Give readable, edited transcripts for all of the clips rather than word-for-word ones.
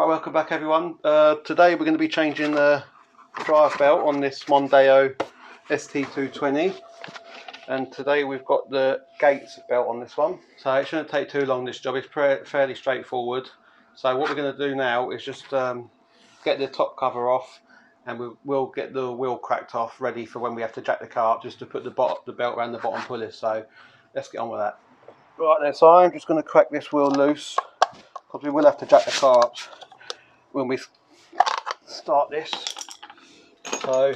Right, welcome back everyone. Today we're going to be changing the drive belt on this Mondeo ST220, and today we've got the gates belt on this one. So it shouldn't take too long, this job. It's fairly straightforward. So what we're going to do now is just get the top cover off, and we'll get the wheel cracked off, ready for when we have to jack the car up, just to put the belt around the bottom pulley. So let's get on with that. Right then, so I'm just going to crack this wheel loose, because we will have to jack the car up when we start this. So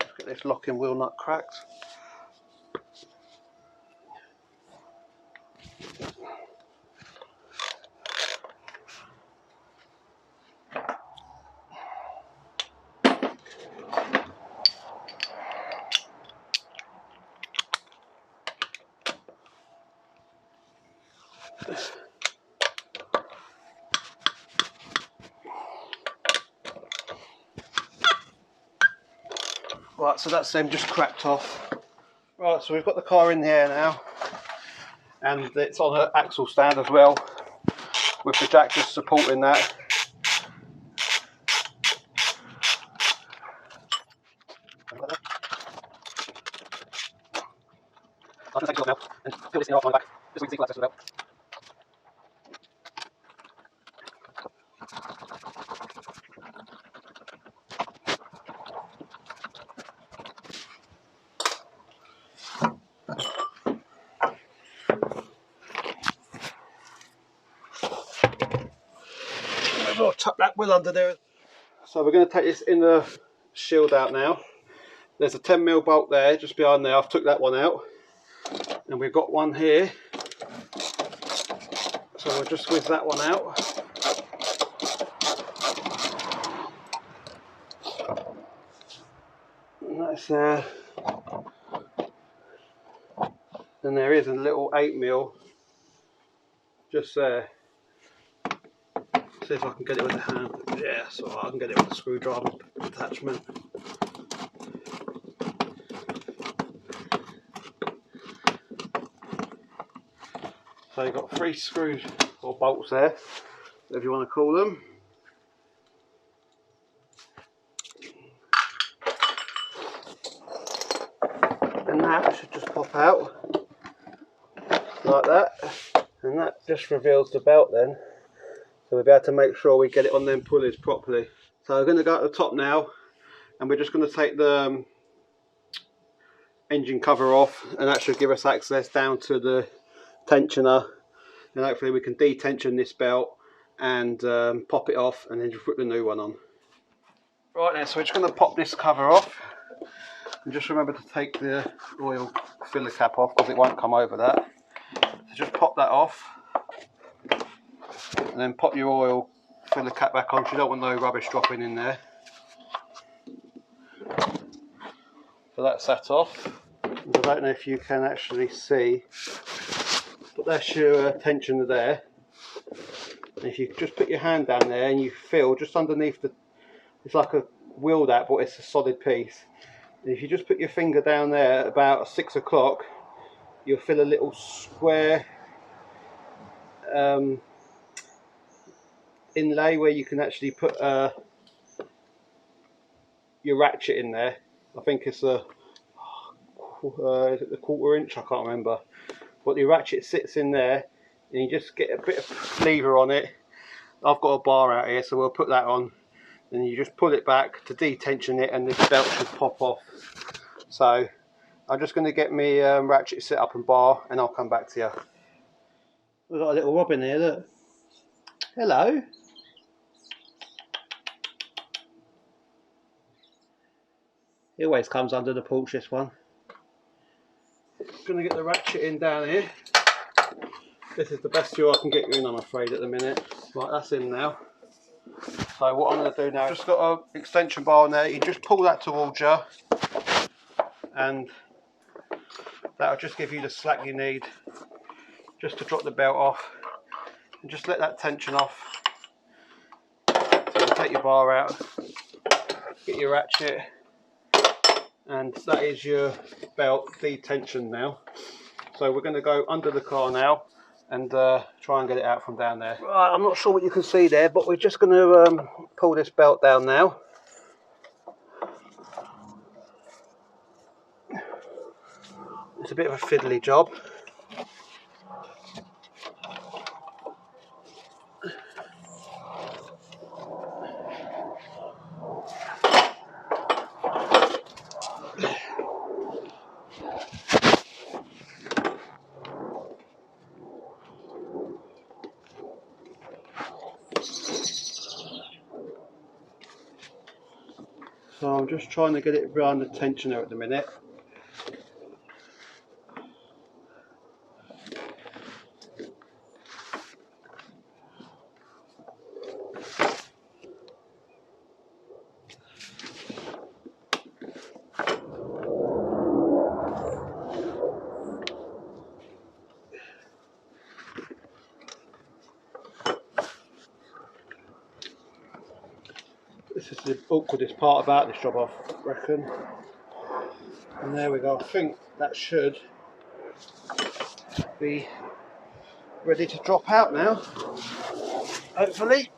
let's get this locking wheel nut cracked. Right, so that's them just cracked off. Right, so we've got the car in the air now, and it's on an axle stand as well, with the jack just supporting that. I'll just take it off now and peel this thing off on the back, just so we can see access to the belt. I'll tuck that wheel under there. So we're going to take this inner shield out now. There's a 10mm bolt there, just behind there. I've took that one out, and we've got one here. So we'll just whiz that one out. And that's there. And there is a little 8mm just there. See if I can get it with the hand. Yeah, so I can get it with the screwdriver attachment. So you've got 3 screws or bolts there, if you want to call them. And that should just pop out like that, and that just reveals the belt then. So we'll be able to make sure we get it on them pulleys properly. So we're going to go at the top now, and we're just going to take the engine cover off, and that should give us access down to the tensioner, and hopefully we can detension this belt and pop it off, and then just put the new one on. Right then, so we're just going to pop this cover off, and just remember to take the oil filler cap off, because it won't come over that. So just pop that off, and then pop your oil filler cap back on, so you don't want no rubbish dropping in there. So that's that off. And I don't know if you can actually see, but that's your tensioner there. And if you just put your hand down there and you feel just underneath the, it's like a wheel that, but it's a solid piece. And if you just put your finger down there about 6 o'clock, you'll feel a little square inlay where you can actually put your ratchet in there. I think it's a is it the 1/4 inch? I can't remember. But the ratchet sits in there, and you just get a bit of lever on it. I've got a bar out here, so we'll put that on, and you just pull it back to detension it, and the belt should pop off. So I'm just going to get me ratchet set up and bar, and I'll come back to you. We've got a little robin here, look. Hello. He always comes under the porch, this one. Going to get the ratchet in down here. This is the best view I can get you in, I'm afraid, at the minute. Right, that's in now. So what I'm going to do now, just got an extension bar on there. You just pull that towards you, and that'll just give you the slack you need just to drop the belt off, and just let that tension off. So you take your bar out, get your ratchet, and that is your belt detension now. So we're going to go under the car now and try and get it out from down there. Right, I'm not sure what you can see there, but we're just going to pull this belt down now. It's a bit of a fiddly job. So I'm just trying to get it around the tensioner at the minute. This is the awkwardest part about this job, I reckon. And there we go. I think that should be ready to drop out now, hopefully.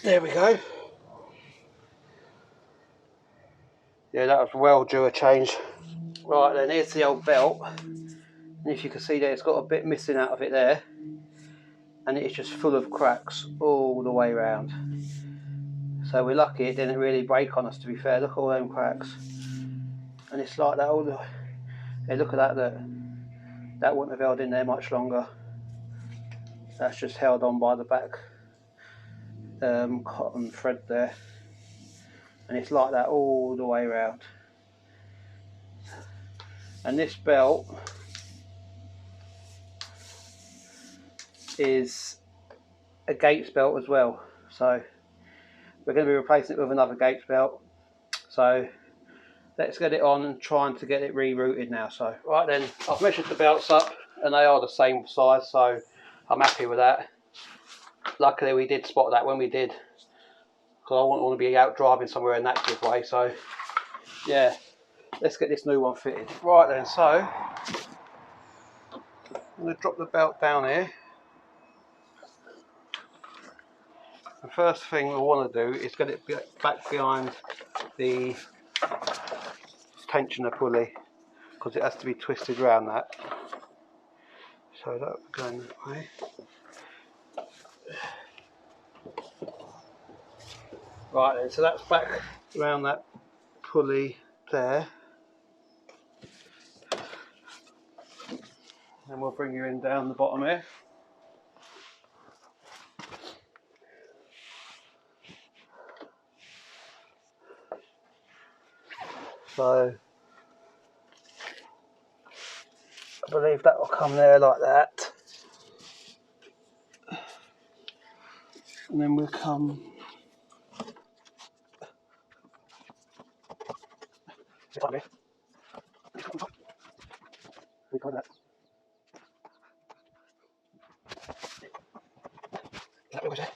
There we go. Yeah, that was well due a change. Right then, here's the old belt. And if you can see there, it's got a bit missing out of it there. And it's just full of cracks all the way around. So we're lucky it didn't really break on us, to be fair. Look at all them cracks. And it's like that all the... Hey, look at that, that wouldn't have held in there much longer. That's just held on by the back cotton thread there. And it's like that all the way around. And this belt is a Gates belt as well, so we're going to be replacing it with another Gates belt. So let's get it on and trying to get it rerouted now. So right then, I've measured the belts up and they are the same size, so I'm happy with that. Luckily we did spot that when we did, because I wouldn't want to be out driving somewhere in that good way. So yeah, let's get this new one fitted. Right then, so I'm going to drop the belt down here. The first thing we want to do is get it back behind the tensioner pulley, because it has to be twisted around that. So that will go in that way. Right then, so that's back around that pulley there. And we'll bring you in down the bottom here. So I believe that will come there like that. And then we'll come we got that. That was it.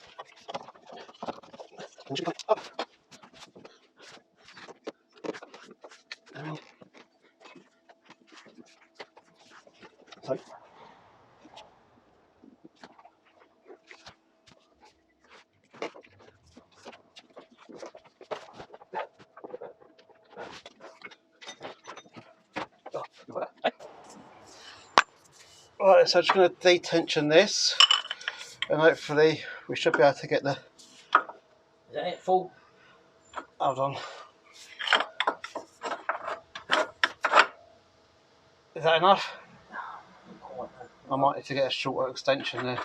And you up. So right, so I'm just going to detension this, and hopefully we should be able to get the... Is that it full? Hold on. Is that enough? I might need to get a shorter extension there.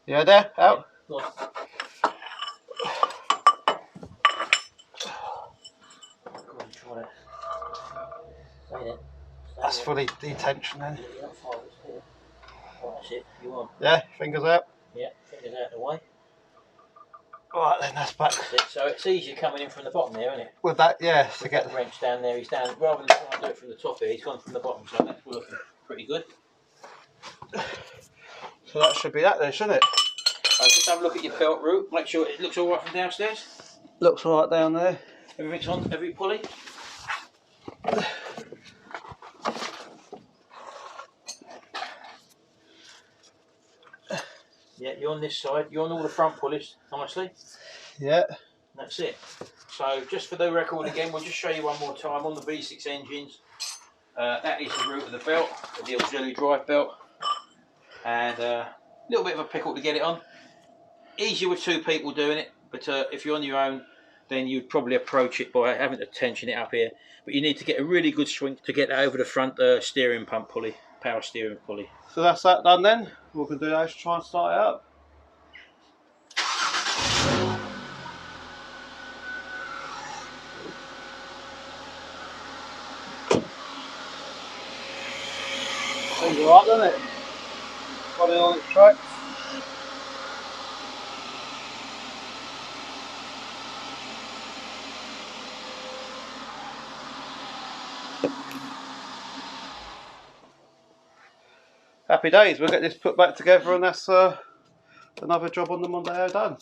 Yeah, there? Out? Yeah, That's fully detension then. That's it. You want? Yeah, fingers out. Yeah, fingers out of the way. Right then, that's back. That's it. So it's easier coming in from the bottom there, isn't it? With that, yeah, to With get the wrench down there, he's down. Rather than trying to do it from the top here, he's gone from the bottom, so that's looking pretty good. So that should be that then, shouldn't it? Just have a look at your belt route. Make sure it looks all right from downstairs. Looks all right down there. Everything's on every pulley. Yeah, you're on this side. You're on all the front pulleys, nicely. Yeah. That's it. So just for the record again, we'll just show you one more time on the V6 engines. That is the route of the belt, the auxiliary drive belt, and a little bit of a pickle to get it on. Easier with two people doing it, but if you're on your own, then you'd probably approach it by having to tension it up here. But you need to get a really good swing to get that over the front steering pump pulley, power steering pulley. So that's that done then. We're going to do that to try and start it up. Seems alright, doesn't it? Got it on its track. Happy days, we'll get this put back together and that's another job on the Mondeo done.